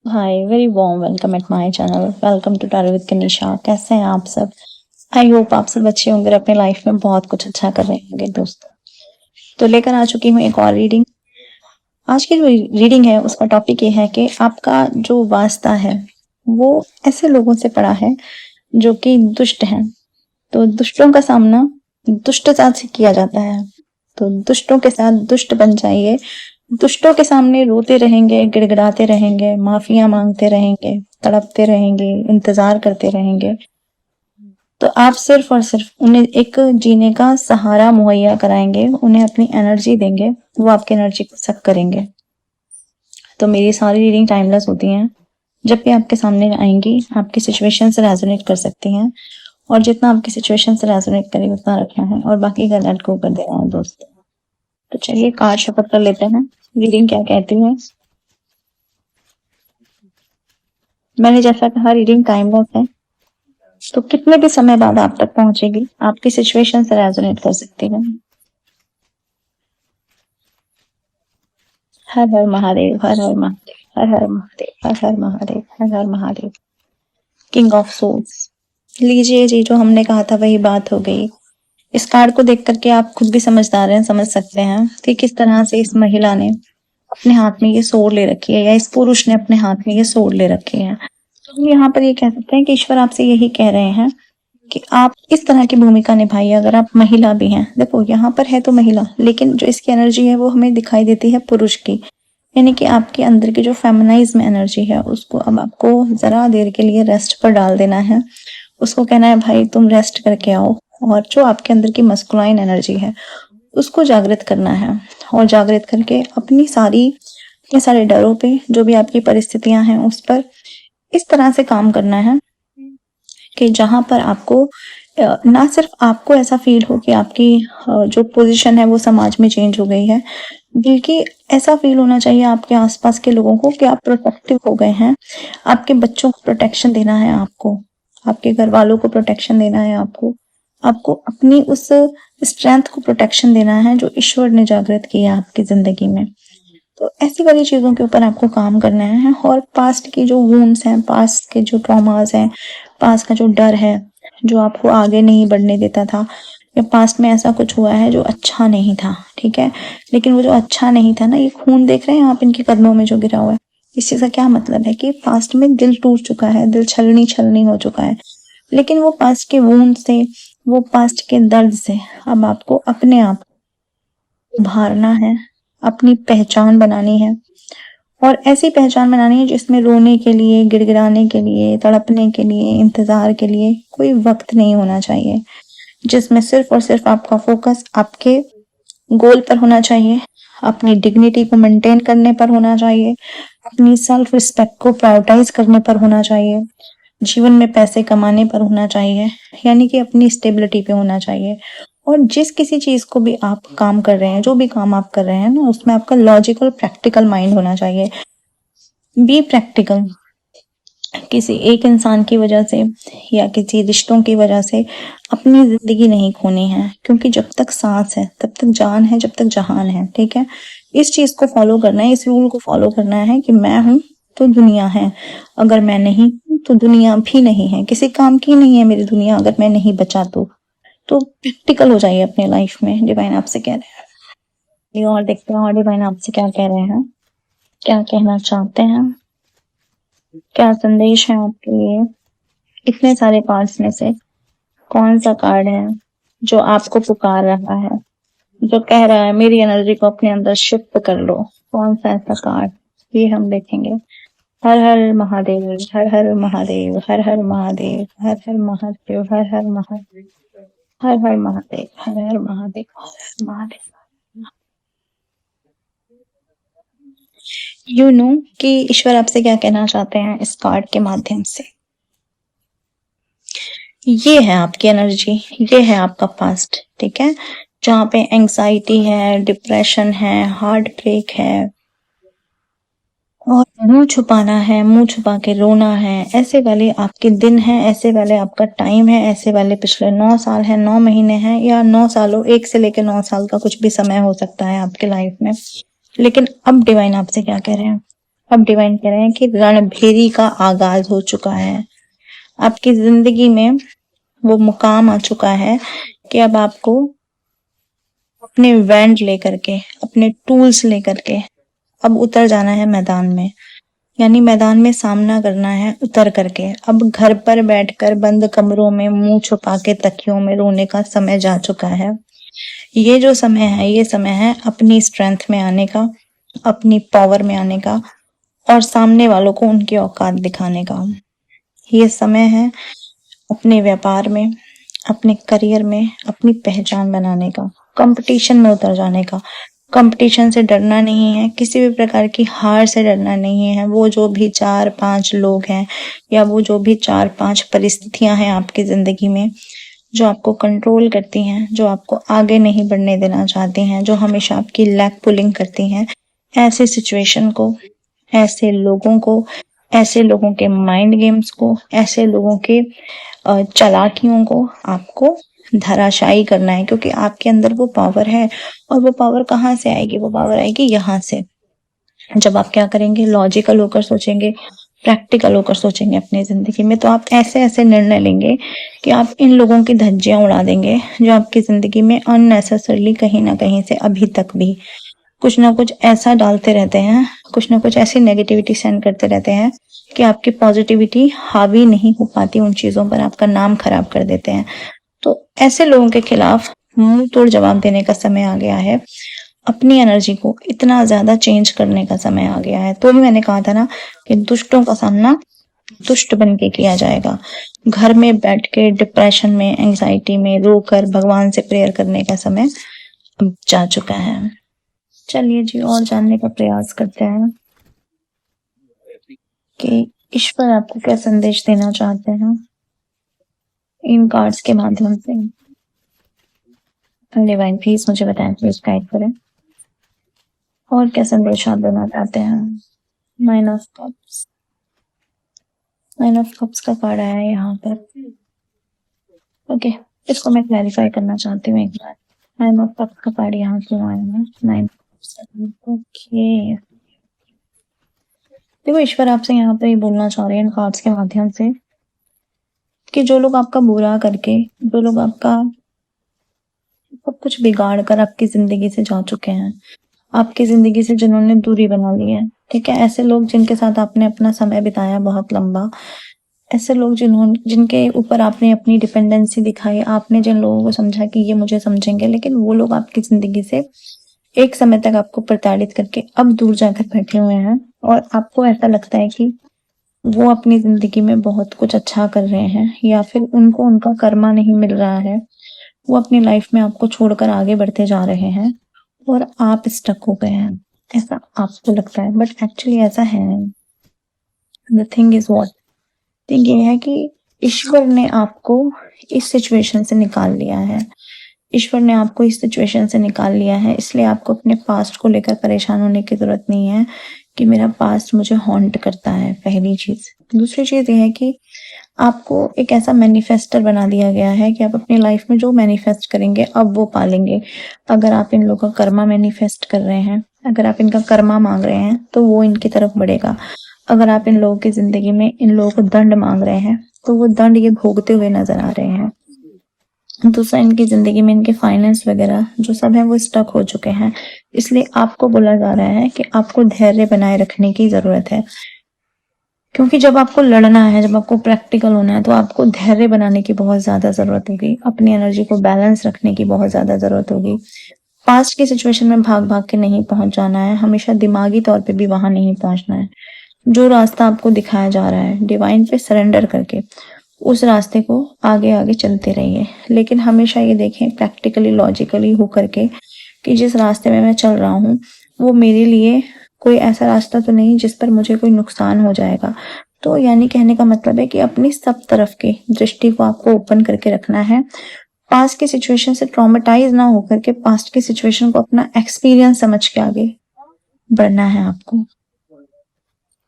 Hi, very warm welcome at my channel. Welcome to tarot with Kanisha. कैसे हैं आप सब? आई होप आप सब अच्छे होंगे, अपने लाइफ में बहुत कुछ अच्छा कर रहे होंगे दोस्तों। तो लेकर आ चुकी हूँ एक और रीडिंग। आज की जो रीडिंग है उसका टॉपिक ये है कि आपका जो वास्ता है वो ऐसे लोगों से पड़ा है जो कि दुष्ट हैं। तो दुष्टों का सामना दुष्टता से किया जाता है। तो दुष्टों के साथ दुष्ट बन जाइए। दुष्टों के सामने रोते रहेंगे, गिड़गिड़ाते रहेंगे, माफिया मांगते रहेंगे, तड़पते रहेंगे, इंतजार करते रहेंगे। तो आप सिर्फ और सिर्फ उन्हें एक जीने का सहारा मुहैया कराएंगे, उन्हें अपनी एनर्जी देंगे, वो आपकी एनर्जी को सक करेंगे। तो मेरी सारी रीडिंग टाइमलेस होती हैं। जब भी आपके सामने आएंगी आपकी सिचुएशन से रेजोनेट कर सकती हैं, और जितना आपकी सिचुएशन से रेजोनेट करे उतना रखना है और बाकी का लेट गो कर देना है दोस्तों। तो चलिए कार्ड शफल कर लेते हैं, रीडिंग क्या कहती है। मैंने जैसा कहा रीडिंग टाइमलेस है, तो कितने भी समय बाद आप तक पहुंचेगी, आपकी सिचुएशन से रेजोनेट कर सकती है। हर हर महादेव, हर हर महादेव, हर हर महादेव, हर हर महादेव, हर हर महादेव। किंग ऑफ सोल्स, लीजिए जी, जो हमने कहा था वही बात हो गई। इस कार्ड को देख करके आप खुद भी समझदार हैं, समझ सकते हैं कि किस तरह से इस महिला ने अपने हाथ में ये सोड ले रखी है, या इस पुरुष ने अपने हाथ में ये सोड ले रखी है। तो हम यहाँ पर ये कह सकते हैं कि ईश्वर आपसे यही कह रहे हैं कि आप इस तरह की भूमिका निभाइए। अगर आप महिला भी हैं, देखो यहाँ पर है तो महिला, लेकिन जो इसकी एनर्जी है वो हमें दिखाई देती है पुरुष की। यानी कि आपके अंदर की जो फेमिनाइज्म एनर्जी है उसको अब आपको जरा देर के लिए रेस्ट पर डाल देना है। उसको कहना है भाई तुम रेस्ट करके आओ, और जो आपके अंदर की मस्कुलाइन एनर्जी है उसको जागृत करना है, और जागृत करके अपनी सारे डरों पे, जो भी आपकी परिस्थितियां हैं उस पर इस तरह से काम करना है कि जहां पर आपको ना सिर्फ आपको ऐसा फील हो कि आपकी जो पोजीशन है वो समाज में चेंज हो गई है, बल्कि ऐसा फील होना चाहिए आपके आसपास के लोगों को कि आप प्रोटेक्टिव हो गए हैं। आपके बच्चों को प्रोटेक्शन देना है, आपको आपके घर वालों को प्रोटेक्शन देना है, आपको आपको अपनी उस स्ट्रेंथ को प्रोटेक्शन देना है जो ईश्वर ने जागृत किया आपकी जिंदगी में। तो ऐसी वाली चीजों के ऊपर आपको काम करना है, और पास्ट की जो वूंड्स हैं, पास्ट के जो ट्रॉमास हैं, पास्ट का जो डर है जो आपको आगे नहीं बढ़ने देता था, या पास्ट में ऐसा कुछ हुआ है जो अच्छा नहीं था, ठीक है। लेकिन वो जो अच्छा नहीं था ना, ये खून देख रहे हैं आप इनके कदमों में जो गिरा हुआ है, इस चीज का क्या मतलब है कि पास्ट में दिल टूट चुका है, दिल छलनी छलनी हो चुका है। लेकिन वो पास्ट के वूंड से, वो पास्ट के दर्द से अब आपको अपने आप उभारना है, अपनी पहचान बनानी है, और ऐसी पहचान बनानी है जिसमें रोने के लिए, गिड़गिड़ाने के लिए, तड़पने के लिए, इंतजार के लिए कोई वक्त नहीं होना चाहिए। जिसमें सिर्फ और सिर्फ आपका फोकस आपके गोल पर होना चाहिए, अपनी डिग्निटी को मेंटेन करने पर होना चाहिए, अपनी सेल्फ रिस्पेक्ट को प्रायोरिटाइज करने पर होना चाहिए, जीवन में पैसे कमाने पर होना चाहिए, यानी कि अपनी स्टेबिलिटी पे होना चाहिए। और जिस किसी चीज को भी आप काम कर रहे हैं, जो भी काम आप कर रहे हैं ना, उसमें आपका लॉजिकल प्रैक्टिकल माइंड होना चाहिए। Be practical. किसी एक इंसान की वजह से या किसी रिश्तों की वजह से अपनी जिंदगी नहीं खोनी है, क्योंकि जब तक सांस है तब तक जान है, जब तक जहान है, ठीक है। इस चीज को फॉलो करना है, इस रूल को फॉलो करना है कि मैं हूं तो दुनिया है, अगर मैं नहीं हूं तो दुनिया भी नहीं है, किसी काम की नहीं है मेरी दुनिया अगर मैं नहीं बचा तो प्रैक्टिकल हो जाइए अपने लाइफ में। डिवाइन आपसे कह रहे हैं, ये और देखते हैं और डिवाइन आपसे क्या कह रहे हैं, क्या कहना चाहते हैं, क्या संदेश है आपके लिए। इतने सारे कार्ड्स में से कौन सा कार्ड है जो आपको पुकार रहा है, जो कह रहा है मेरी एनर्जी को अपने अंदर शिफ्ट कर लो? कौन सा ऐसा कार्ड, ये हम देखेंगे। हर हर महादेव, हर हर महादेव, हर हर महादेव, हर हर महादेव, हर हर महादेव, हर हर महादेव, हर हर महादेव, हर हर महादेव। यू नो कि ईश्वर आपसे क्या कहना चाहते हैं इस कार्ड के माध्यम से। ये है आपकी एनर्जी, ये है आपका पास्ट, ठीक है, जहाँ पे एंग्जाइटी है, डिप्रेशन है, हार्ट ब्रेक है, और मुंह छुपाना है, मुंह छुपा के रोना है। ऐसे वाले आपके दिन हैं, ऐसे वाले आपका टाइम है, ऐसे वाले पिछले 9 साल है, 9 महीने हैं, या 9 सालों, 1 से लेकर 9 साल का कुछ भी समय हो सकता है आपके लाइफ में। लेकिन अब डिवाइन आपसे क्या कह रहे हैं, अब डिवाइन कह रहे हैं कि रणभेरी का आगाज हो चुका है। आपकी जिंदगी में वो मुकाम आ चुका है कि अब आपको अपने बैंड लेकर के, अपने टूल्स लेकर के अब उतर जाना है मैदान में। यानी मैदान में सामना करना है उतर करके। अब घर पर बैठकर बंद कमरों में मुंह छुपा के तकियों में रोने का समय जा चुका है। ये जो समय है, ये समय है अपनी स्ट्रेंथ में आने का, अपनी पावर में आने का और सामने वालों को उनकी औकात दिखाने का। ये समय है अपने व्यापार में, अपने करियर में अपनी पहचान बनाने का, कंपटीशन में उतर जाने का। कंपटीशन से डरना नहीं है, किसी भी प्रकार की हार से डरना नहीं है। वो जो भी 4-5 लोग हैं या वो जो भी 4-5 परिस्थितियां हैं आपकी जिंदगी में जो आपको कंट्रोल करती हैं, जो आपको आगे नहीं बढ़ने देना चाहती हैं, जो हमेशा आपकी लैग पुलिंग करती हैं, ऐसे सिचुएशन को, ऐसे लोगों को, ऐसे लोगों के माइंड गेम्स को, ऐसे लोगों के चालाकियों को आपको धराशायी करना है। क्योंकि आपके अंदर वो पावर है और वो पावर कहाँ से आएगी? वो पावर आएगी यहाँ से। जब आप क्या करेंगे? लॉजिकल होकर सोचेंगे, प्रैक्टिकल होकर सोचेंगे अपनी जिंदगी में, तो आप ऐसे ऐसे निर्णय लेंगे कि आप इन लोगों की धज्जियां उड़ा देंगे जो आपकी जिंदगी में अननेसेसरली कहीं ना कहीं से अभी तक भी कुछ ना कुछ ऐसा डालते रहते हैं, कुछ ना कुछ ऐसी नेगेटिविटी सेंड करते रहते हैं कि आपकी पॉजिटिविटी हावी नहीं हो पाती उन चीजों पर, आपका नाम खराब कर देते हैं। तो ऐसे लोगों के खिलाफ मुंह तोड़ जवाब देने का समय आ गया है। अपनी एनर्जी को इतना ज्यादा चेंज करने का समय आ गया है। तो भी मैंने कहा था ना कि दुष्टों का सामना दुष्ट बन के किया जाएगा। घर में बैठ के डिप्रेशन में, एंजाइटी में रोकर भगवान से प्रेयर करने का समय अब जा चुका है। चलिए जी, और जानने का प्रयास करते हैं कि ईश्वर आपको क्या संदेश देना चाहते हैं इन कार्ड्स के माध्यम से। डिवाइन प्लीज मुझे बताएं, प्लीज गाइड करें और क्या संदेश आप देना चाहते हैं। 9 ऑफ कप्स, 9 ऑफ कप्स का कार्ड आया है यहाँ पर। ओके, इसको मैं क्लैरिफाई करना चाहती हूँ एक बार। 9 ऑफ कप्स का कार्ड यहाँ क्यों आया है? 9 ओके, देखो ईश्वर आपसे यहाँ पे बोलना चाह रहे हैं इन कार्ड्स के माध्यम से कि जो लोग आपका बुरा करके, जो लोग आपका सब कुछ बिगाड़ कर आपकी जिंदगी से जा चुके हैं, आपकी जिंदगी से जिन्होंने दूरी बना ली है, ठीक है, ऐसे लोग जिनके साथ आपने अपना समय बिताया बहुत लंबा, ऐसे लोग जिनके ऊपर आपने अपनी डिपेंडेंसी दिखाई, आपने जिन लोगों को समझा कि ये मुझे समझेंगे, लेकिन वो लोग आपकी जिंदगी से एक समय तक आपको प्रताड़ित करके अब दूर जाकर बैठे हुए हैं और आपको ऐसा लगता है कि वो अपनी जिंदगी में बहुत कुछ अच्छा कर रहे हैं या फिर उनको उनका कर्मा नहीं मिल रहा है, वो अपनी लाइफ में आपको छोड़कर आगे बढ़ते जा रहे हैं और आप स्टक हो गए हैं, ऐसा आपको लगता है, बट एक्चुअली ऐसा है नहीं। The thing is what, thing ये है कि ईश्वर ने आपको इस सिचुएशन से निकाल लिया है। ईश्वर ने आपको इस सिचुएशन से निकाल लिया है, इसलिए आपको अपने पास्ट को लेकर परेशान होने की जरूरत नहीं है कि मेरा पास्ट मुझे हॉन्ट करता है, पहली चीज। दूसरी चीज ये है कि आपको एक ऐसा मैनिफेस्टर बना दिया गया है कि आप अपनी लाइफ में जो मैनिफेस्ट करेंगे अब वो पालेंगे। अगर आप इन लोगों का कर्मा मैनिफेस्ट कर रहे हैं, अगर आप इनका कर्मा मांग रहे हैं तो वो इनकी तरफ बढ़ेगा। अगर आप इन लोगों की जिंदगी में इन लोगों को दंड मांग रहे हैं तो वो दंड ये भोगते हुए नजर आ रहे हैं। दूसरा, इनकी जिंदगी में इनके फाइनेंस वगैरह जो सब है वो स्टक हो चुके हैं, इसलिए आपको बोला जा रहा है कि आपको धैर्य बनाए रखने की जरूरत है। क्योंकि जब आपको लड़ना है, जब आपको प्रैक्टिकल होना है तो आपको धैर्य बनाने की बहुत ज्यादा जरूरत होगी, अपनी एनर्जी को बैलेंस रखने की बहुत ज्यादा जरूरत होगी। पास्ट की सिचुएशन में भाग भाग के नहीं पहुंच जाना है, हमेशा दिमागी तौर पे भी वहां नहीं पहुंचना है। जो रास्ता आपको दिखाया जा रहा है डिवाइन पे सरेंडर करके उस रास्ते को आगे आगे चलते रहिए, लेकिन हमेशा ये देखें प्रैक्टिकली, लॉजिकली हो करके कि जिस रास्ते में मैं चल रहा हूँ वो मेरे लिए कोई ऐसा रास्ता तो नहीं जिस पर मुझे कोई नुकसान हो जाएगा। तो यानी कहने का मतलब है कि अपनी सब तरफ की दृष्टि को आपको ओपन करके रखना है। पास्ट की सिचुएशन से ट्रॉमेटाइज ना होकर के पास्ट की सिचुएशन को अपना एक्सपीरियंस समझ के आगे बढ़ना है आपको,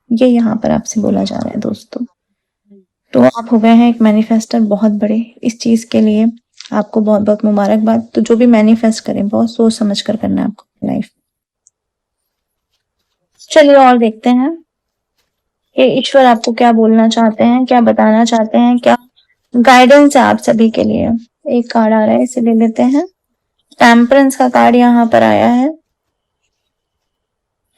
ये यहाँ पर आपसे बोला जा रहा है दोस्तों। तो आप हो गए हैं एक मैनिफेस्टर बहुत बड़े, इस चीज के लिए आपको बहुत बहुत मुबारकबाद। तो जो भी मैनिफेस्ट करें बहुत सोच समझ कर करना है आपको लाइफ। चलिए और देखते हैं कि ईश्वर आपको क्या बोलना चाहते हैं, क्या बताना चाहते हैं, क्या गाइडेंस है आप सभी के लिए। एक कार्ड आ रहा है, इसे ले लेते हैं। टेम्परेंस का कार्ड यहाँ पर आया है,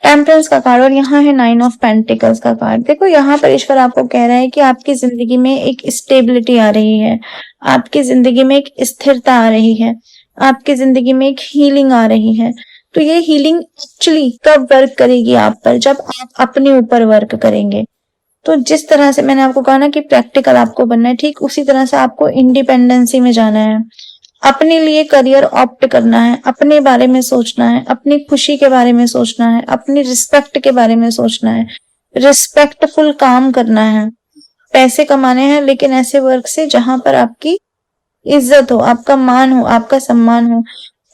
टेम्परेंस का कार्ड, और यहाँ है 9 ऑफ पेंटिकल्स का कार्ड। देखो यहाँ पर ईश्वर आपको कह रहा है कि आपकी जिंदगी में एक स्टेबिलिटी आ रही है, आपकी जिंदगी में एक स्थिरता आ रही है, आपकी जिंदगी में एक हीलिंग आ रही है। तो ये हीलिंग एक्चुअली कब वर्क करेगी आप पर, जब आप अपने ऊपर वर्क करेंगे। तो जिस तरह से मैंने आपको कहा ना कि प्रैक्टिकल आपको बनना है, ठीक उसी तरह से आपको इंडिपेंडेंसी में जाना है, अपने लिए करियर ऑप्ट करना है, अपने बारे में सोचना है, अपनी खुशी के बारे में सोचना है, अपनी रिस्पेक्ट के बारे में सोचना है, रिस्पेक्टफुल काम करना है, पैसे कमाने हैं लेकिन ऐसे वर्क से जहां पर आपकी इज्जत हो, आपका मान हो, आपका सम्मान हो।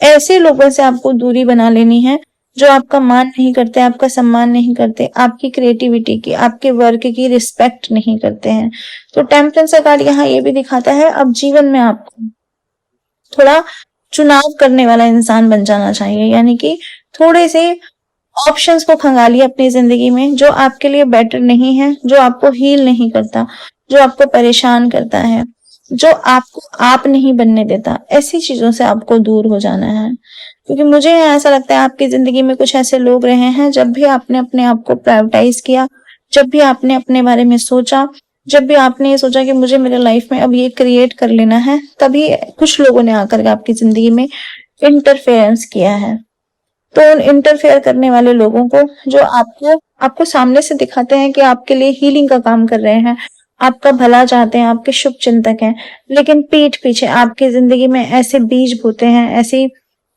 ऐसे लोगों से आपको दूरी बना लेनी है जो आपका मान नहीं करते, आपका सम्मान नहीं करते, आपकी क्रिएटिविटी की, आपके वर्क की रिस्पेक्ट नहीं करते हैं। तो टेम्परेंस का कार्ड यहाँ ये भी दिखाता है अब जीवन में आपको थोड़ा चुनाव करने वाला इंसान बन जाना चाहिए, यानी कि थोड़े से ऑप्शंस को खंगालिए अपनी जिंदगी में जो आपके लिए बेटर नहीं है, जो आपको हील नहीं करता, जो आपको परेशान करता है, जो आपको आप नहीं बनने देता। ऐसी चीजों से आपको दूर हो जाना है, क्योंकि मुझे ऐसा लगता है आपकी जिंदगी में कुछ ऐसे लोग रहे हैं, जब भी आपने अपने आप को प्रायोरिटाइज किया, जब भी आपने अपने बारे में सोचा, जब भी आपने ये सोचा कि मुझे मेरे लाइफ में अब ये क्रिएट कर लेना है, तभी कुछ लोगों ने आकर के आपकी जिंदगी में इंटरफेरेंस किया है। तो उन इंटरफेयर करने वाले लोगों को, जो आपको सामने से दिखाते हैं कि आपके लिए हीलिंग का काम कर रहे हैं, आपका भला चाहते हैं, आपके शुभ चिंतक हैं, लेकिन पीठ पीछे आपकी जिंदगी में ऐसे बीज बोते हैं, ऐसी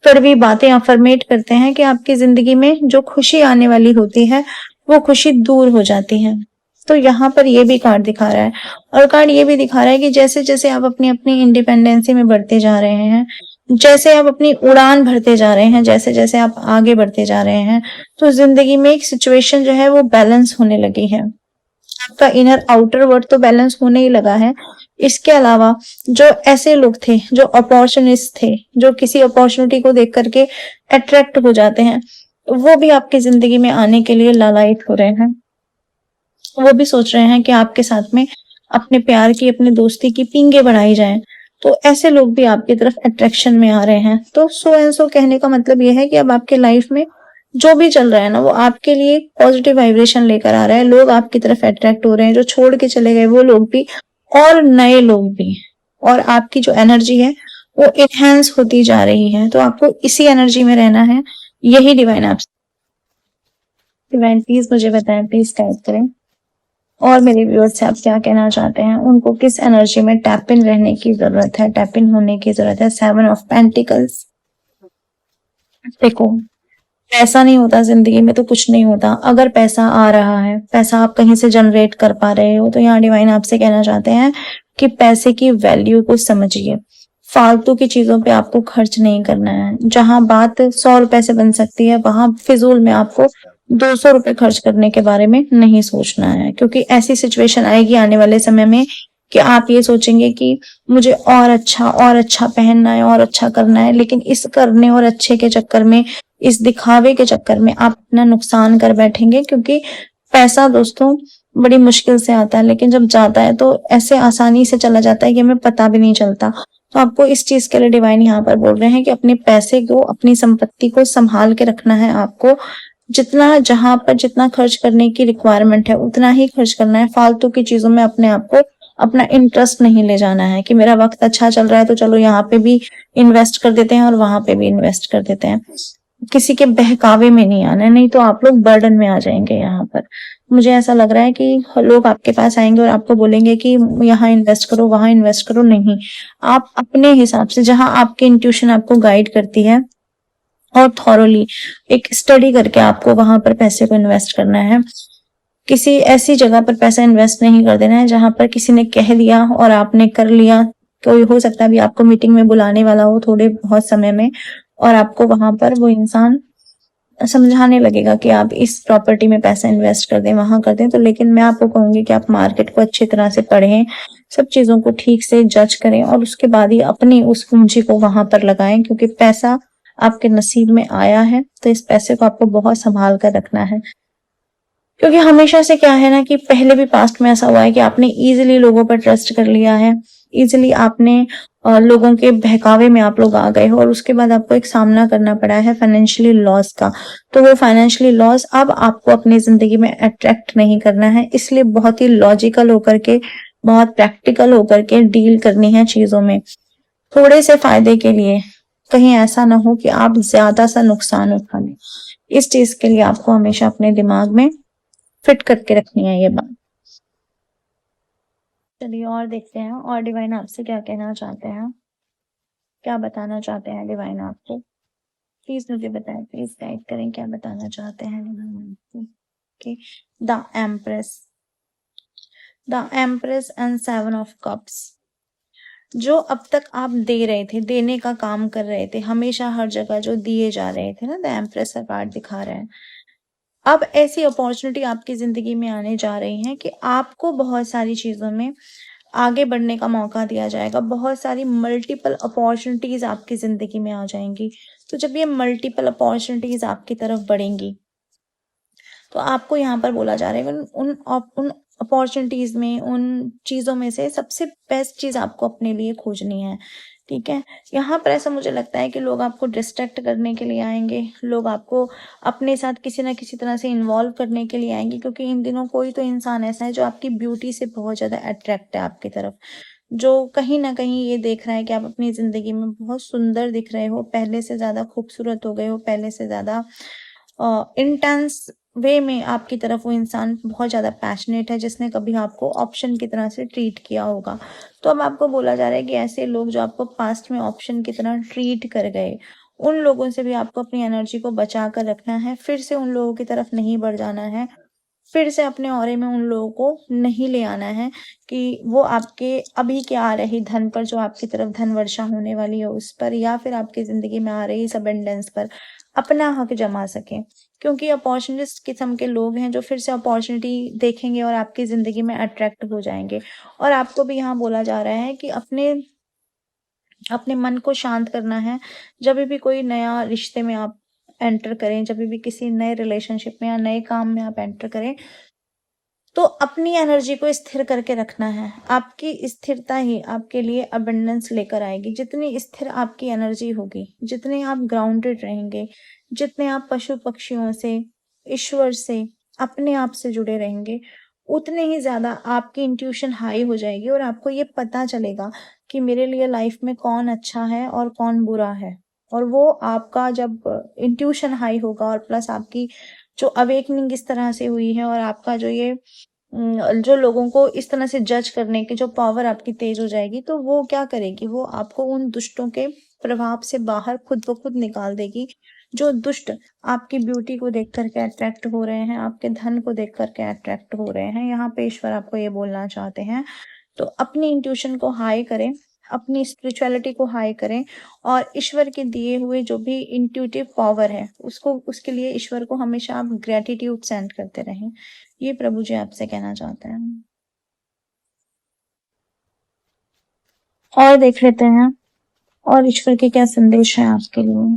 कड़वी बातें अफर्मेट करते हैं कि आपकी जिंदगी में जो खुशी आने वाली होती है वो खुशी दूर हो जाती है। तो यहाँ पर ये भी कार्ड दिखा रहा है, और कार्ड ये भी दिखा रहा है कि जैसे जैसे आप अपनी अपनी इंडिपेंडेंसी में बढ़ते जा रहे हैं, जैसे आप अपनी उड़ान भरते जा रहे हैं, जैसे जैसे आप आगे बढ़ते जा रहे हैं, तो जिंदगी में एक सिचुएशन जो है वो बैलेंस होने लगी है। आपका इनर आउटर वर्ल्ड तो बैलेंस होने ही लगा है। इसके अलावा जो ऐसे लोग थे, जो अपॉर्चुनिस्ट थे, जो किसी अपॉर्चुनिटी को देख करके अट्रैक्ट हो जाते हैं, वो भी आपकी जिंदगी में आने के लिए लालायित हो रहे हैं। वो भी सोच रहे हैं कि आपके साथ में अपने प्यार की, अपने दोस्ती की पींगे बढ़ाई जाएं। तो ऐसे लोग भी आपकी तरफ अट्रैक्शन में आ रहे हैं। तो सो एंड सो कहने का मतलब यह है कि अब आपके लाइफ में जो भी चल रहा है ना, वो आपके लिए पॉजिटिव वाइब्रेशन लेकर आ रहा है। लोग आपकी तरफ अट्रैक्ट हो रहे हैं, जो छोड़ के चले गए वो लोग भी और नए लोग भी, और आपकी जो एनर्जी है वो इनहेंस होती जा रही है। तो आपको इसी एनर्जी में रहना है। यही डिवाइन आप डिवाइन प्लीज मुझे बताएं, प्लीज गाइड करें। और मेरे व्यूअर्स से आप क्या कहना चाहते हैं, उनको किस एनर्जी में टैप इन रहने की जरूरत है, टैप इन होने की जरूरत है। 7 ऑफ पेंटिकल्स। देखो, पैसा नहीं होता जिंदगी में तो कुछ नहीं होता। अगर पैसा आ रहा है, पैसा आप कहीं से जनरेट कर पा रहे हो, तो यहाँ डिवाइन आपसे कहना चाहते हैं कि पैसे की वैल्यू को समझिए। फालतू की चीजों पे आपको खर्च नहीं करना है। जहां बात 100 रुपए से बन सकती है, वहां फिजूल में आपको 200 रुपए खर्च करने के बारे में नहीं सोचना है, क्योंकि ऐसी सिचुएशन आएगी आने वाले समय में कि आप ये सोचेंगे कि मुझे और अच्छा पहनना है, और अच्छा करना है, लेकिन इस करने और अच्छे के चक्कर में, इस दिखावे के चक्कर में आप अपना नुकसान कर बैठेंगे। क्योंकि पैसा दोस्तों बड़ी मुश्किल से आता है, लेकिन जब जाता है तो ऐसे आसानी से चला जाता है कि हमें पता भी नहीं चलता। तो आपको इस चीज के लिए डिवाइन यहाँ पर बोल रहे हैं कि अपने पैसे को, अपनी संपत्ति को संभाल के रखना है। आपको जितना, जहां पर जितना खर्च करने की रिक्वायरमेंट है उतना ही खर्च करना है। फालतू की चीजों में अपने आप को, अपना इंटरेस्ट नहीं ले जाना है कि मेरा वक्त अच्छा चल रहा है तो चलो यहाँ पे भी इन्वेस्ट कर देते हैं और वहां पे भी इन्वेस्ट कर देते हैं। किसी के बहकावे में नहीं आना है, नहीं तो आप लोग बर्डन में आ जाएंगे। यहाँ पर मुझे ऐसा लग रहा है कि लोग आपके पास आएंगे और आपको बोलेंगे कि यहाँ इन्वेस्ट करो, वहां इन्वेस्ट करो। नहीं, आप अपने हिसाब से, जहां आपकी इंट्यूशन आपको गाइड करती है, और थॉरोली एक स्टडी करके आपको वहां पर पैसे को इन्वेस्ट करना है। किसी ऐसी जगह पर पैसा इन्वेस्ट नहीं कर देना है जहां पर किसी ने कह दिया और आपने कर लिया। कोई हो सकता है अभी आपको मीटिंग में बुलाने वाला हो थोड़े बहुत समय में, और आपको वहां पर वो इंसान समझाने लगेगा कि आप इस प्रॉपर्टी में पैसा इन्वेस्ट कर दें, वहां कर दें। तो लेकिन मैं आपको कहूंगी कि आप मार्केट को अच्छी तरह से पढ़ें, सब चीजों को ठीक से जज करें, और उसके बाद ही अपनी उस पूंजी को वहां पर लगाएं। क्योंकि पैसा आपके नसीब में आया है, तो इस पैसे को आपको बहुत संभाल कर रखना है। क्योंकि हमेशा से क्या है ना कि पहले भी पास्ट में ऐसा हुआ है कि आपने इजीली लोगों पर ट्रस्ट कर लिया है, इजीली आपने लोगों के बहकावे में आप लोग आ गए हो और उसके बाद आपको एक सामना करना पड़ा है फाइनेंशियली लॉस का। तो वो फाइनेंशियली लॉस अब आपको अपनी जिंदगी में अट्रैक्ट नहीं करना है, इसलिए बहुत ही लॉजिकल होकर के, बहुत प्रैक्टिकल होकर के डील करनी है चीजों में, थोड़े से फायदे के लिए। कहीं ऐसा ना हो कि आप ज्यादा सा नुकसान उठा लें, इस चीज के लिए आपको हमेशा अपने दिमाग में फिट करके रखनी है ये बात। चलिए और देखते हैं, और डिवाइन आपसे क्या कहना चाहते हैं, क्या बताना चाहते हैं डिवाइन आपको। प्लीज मुझे बताएं, प्लीज गाइड करें, क्या बताना चाहते हैं डिवाइन आपको। Okay, the empress, the empress and 7 of cups. जो अब तक आप दे रहे थे, देने का काम कर रहे थे, हमेशा हर जगह जो दिए जा रहे थे ना, द एम्प्रेस का कार्ड दिखा रहे हैं, अब ऐसी अपॉर्चुनिटी आपकी जिंदगी में आने जा रही है कि आपको बहुत सारी चीजों में आगे बढ़ने का मौका दिया जाएगा, बहुत सारी मल्टीपल अपॉर्चुनिटीज आपकी जिंदगी में आ जाएंगी। तो जब ये मल्टीपल अपॉर्चुनिटीज आपकी तरफ बढ़ेंगी तो आपको यहाँ पर बोला जा रहा है उन अपॉर्चुनिटीज में, उन चीजों में से सबसे बेस्ट चीज आपको अपने लिए खोजनी है। ठीक है, यहाँ पर ऐसा मुझे लगता है कि लोग आपको डिस्ट्रैक्ट करने के लिए आएंगे, लोग आपको अपने साथ किसी ना किसी तरह से इन्वॉल्व करने के लिए आएंगे, क्योंकि इन दिनों कोई तो इंसान ऐसा है जो आपकी ब्यूटी से बहुत ज्यादा अट्रैक्ट है आपकी तरफ, जो कहीं ना कहीं ये देख रहा है कि आप अपनी जिंदगी में बहुत सुंदर दिख रहे हो, पहले से ज्यादा खूबसूरत हो गए हो, पहले से ज्यादा इंटेंस वे में आपकी तरफ वो इंसान बहुत ज़्यादा पैशनेट है, जिसने कभी आपको ऑप्शन की तरह से ट्रीट किया होगा। तो अब आपको बोला जा रहा है कि ऐसे लोग जो आपको पास्ट में ऑप्शन की तरह ट्रीट कर गए, उन लोगों से भी आपको अपनी एनर्जी को बचा कर रखना है, फिर से उन लोगों की तरफ नहीं बढ़ जाना है, फिर से अपने ऑरे में उन लोगों को नहीं ले आना है कि वो आपके अभी के आ रही धन पर, जो आपकी तरफ धन वर्षा होने वाली है उस पर, या फिर आपकी जिंदगी में आ रही इस अबेंडेंस पर अपना हक जमा सके। क्योंकि अपॉर्चुनिस्ट किस्म के लोग हैं जो फिर से अपॉर्चुनिटी देखेंगे और आपकी जिंदगी में अट्रैक्ट हो जाएंगे। और आपको भी यहाँ बोला जा रहा है कि अपने अपने मन को शांत करना है। जब भी कोई नया रिश्ते में आप एंटर करें, जब भी किसी नए रिलेशनशिप में या नए काम में आप एंटर करें, तो अपनी एनर्जी को स्थिर करके रखना है। आपकी स्थिरता ही आपके लिए अबंडेंस लेकर आएगी। जितनी स्थिर आपकी एनर्जी होगी, जितने आप ग्राउंडेड रहेंगे, जितने आप पशु पक्षियों से, ईश्वर से, अपने आप से जुड़े रहेंगे, उतने ही ज्यादा आपकी इंट्यूशन हाई हो जाएगी और आपको ये पता चलेगा कि मेरे लिए लाइफ में कौन अच्छा है और कौन बुरा है। और वो आपका जब इंट्यूशन हाई होगा और प्लस आपकी जो अवेकनिंग इस तरह से हुई है और आपका जो ये जो लोगों को इस तरह से जज करने की जो पावर आपकी तेज हो जाएगी, तो वो क्या करेगी, वो आपको उन दुष्टों के प्रभाव से बाहर खुद ब खुद निकाल देगी। जो दुष्ट आपकी ब्यूटी को देख करके अट्रैक्ट हो रहे हैं, आपके धन को देख करके अट्रैक्ट हो रहे हैं, यहाँ पे ईश्वर आपको ये बोलना चाहते हैं। तो अपनी इंट्यूशन को हाई करें, अपनी स्पिरिचुअलिटी को हाई करें और ईश्वर के दिए हुए जो भी इंट्यूटिव पावर है उसको, उसके लिए ईश्वर को हमेशा आप ग्रेटिट्यूड सेंड करते रहें। ये प्रभु जी आपसे कहना चाहते हैं। और देख लेते हैं और ईश्वर के क्या संदेश है आपके लिए।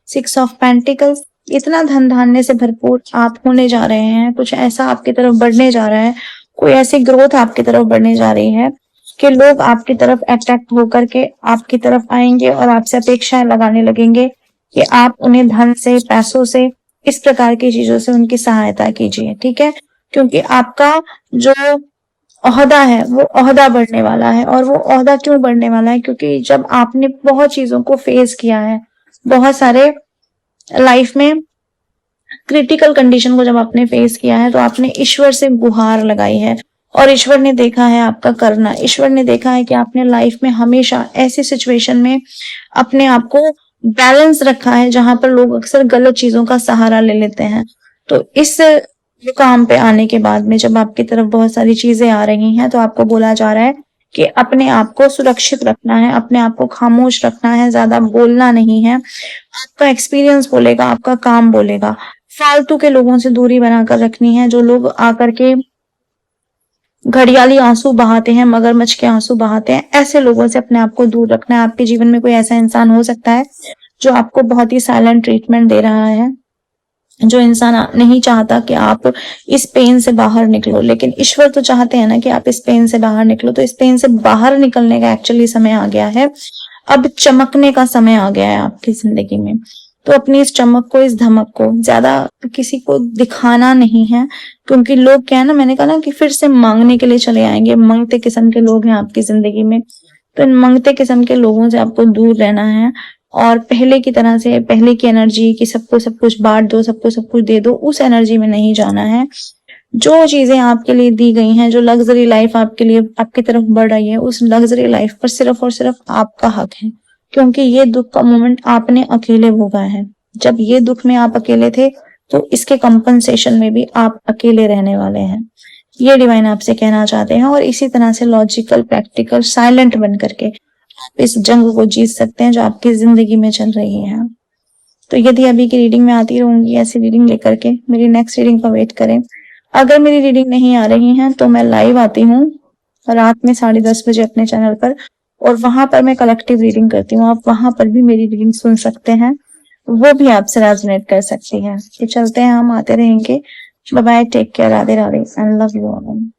6 ऑफ पेंटिकल्स, इतना धन धान्य से भरपूर आप होने जा रहे हैं, कुछ ऐसा आपकी तरफ बढ़ने जा रहा है, कोई ऐसी ग्रोथ आपकी तरफ बढ़ने जा रही है कि लोग आपकी तरफ अट्रैक्ट होकर के आपकी तरफ आएंगे और आपसे अपेक्षाएं लगाने लगेंगे कि आप उन्हें धन से, पैसों से, इस प्रकार की चीजों से उनकी सहायता कीजिए। ठीक है, क्योंकि आपका जो ओहदा है वो ओहदा बढ़ने वाला है। और वो ओहदा क्यों बढ़ने वाला है, क्योंकि जब आपने बहुत चीजों को फेस किया है, बहुत सारे लाइफ में क्रिटिकल कंडीशन को जब आपने फेस किया है, तो आपने ईश्वर से गुहार लगाई है और ईश्वर ने देखा है आपका करना। ईश्वर ने देखा है कि आपने लाइफ में हमेशा ऐसी सिचुएशन में अपने आप को बैलेंस रखा है जहां पर लोग अक्सर गलत चीजों का सहारा ले लेते हैं। तो इस मुकाम पे आने के बाद में जब आपकी तरफ बहुत सारी चीजें आ रही हैं, तो आपको बोला जा रहा है कि अपने आप को सुरक्षित रखना है, अपने आप को खामोश रखना है, ज्यादा बोलना नहीं है। आपका एक्सपीरियंस बोलेगा, आपका काम बोलेगा। फालतू के लोगों से दूरी बनाकर रखनी है, जो लोग आकर के घड़ियाली आंसू बहाते हैं, मगरमच्छ के आंसू बहाते हैं, ऐसे लोगों से अपने आप को दूर रखना है। आपके जीवन में कोई ऐसा इंसान हो सकता है जो आपको बहुत ही साइलेंट ट्रीटमेंट दे रहा है, जो इंसान नहीं चाहता कि आप इस पेन से बाहर निकलो, लेकिन ईश्वर तो चाहते हैं ना कि आप इस पेन से बाहर निकलो। तो इस पेन से बाहर निकलने का एक्चुअली समय आ गया है, अब चमकने का समय आ गया है आपकी जिंदगी में। तो अपनी इस चमक को, इस धमक को ज्यादा किसी को दिखाना नहीं है, क्योंकि लोग क्या है ना, मैंने कहा ना कि फिर से मांगने के लिए चले आएंगे। मंगते किस्म के लोग हैं आपकी जिंदगी में, तो इन मंगते किस्म के लोगों से आपको दूर रहना है और पहले की तरह से, पहले की एनर्जी की सबको सब कुछ बांट दो, सबको सब कुछ दे दो, उस एनर्जी में नहीं जाना है। जो चीजें आपके लिए दी गई हैं, जो लग्जरी लाइफ आपके लिए आपकी तरफ बढ़ रही है, उस लग्जरी लाइफ पर सिर्फ और सिर्फ आपका हक है, क्योंकि ये दुख का मोमेंट आपने अकेले भोगा है। जब ये दुख में आप अकेले थे, तो इसके कंपनसेशन में भी आप अकेले रहने वाले हैं। ये डिवाइन आपसे कहना चाहते हैं। और इसी तरह से लॉजिकल, प्रैक्टिकल, साइलेंट बन करके आप इस जंग को जीत सकते हैं जो आपकी जिंदगी में चल रही है। तो यदि अभी की रीडिंग में आती रहूंगी ऐसी रीडिंग लेकर के, मेरी नेक्स्ट रीडिंग का वेट करें। अगर मेरी रीडिंग नहीं आ रही है तो मैं लाइव आती हूँ रात में 10:30 बजे अपने चैनल पर, और वहां पर मैं कलेक्टिव रीडिंग करती हूँ। आप वहां पर भी मेरी रीडिंग सुन सकते हैं, वो भी आपसे रेजोनेट कर सकती है। तो चलते हैं, हम आते रहेंगे। Bye bye, take care, Radhe Radhe and love you all.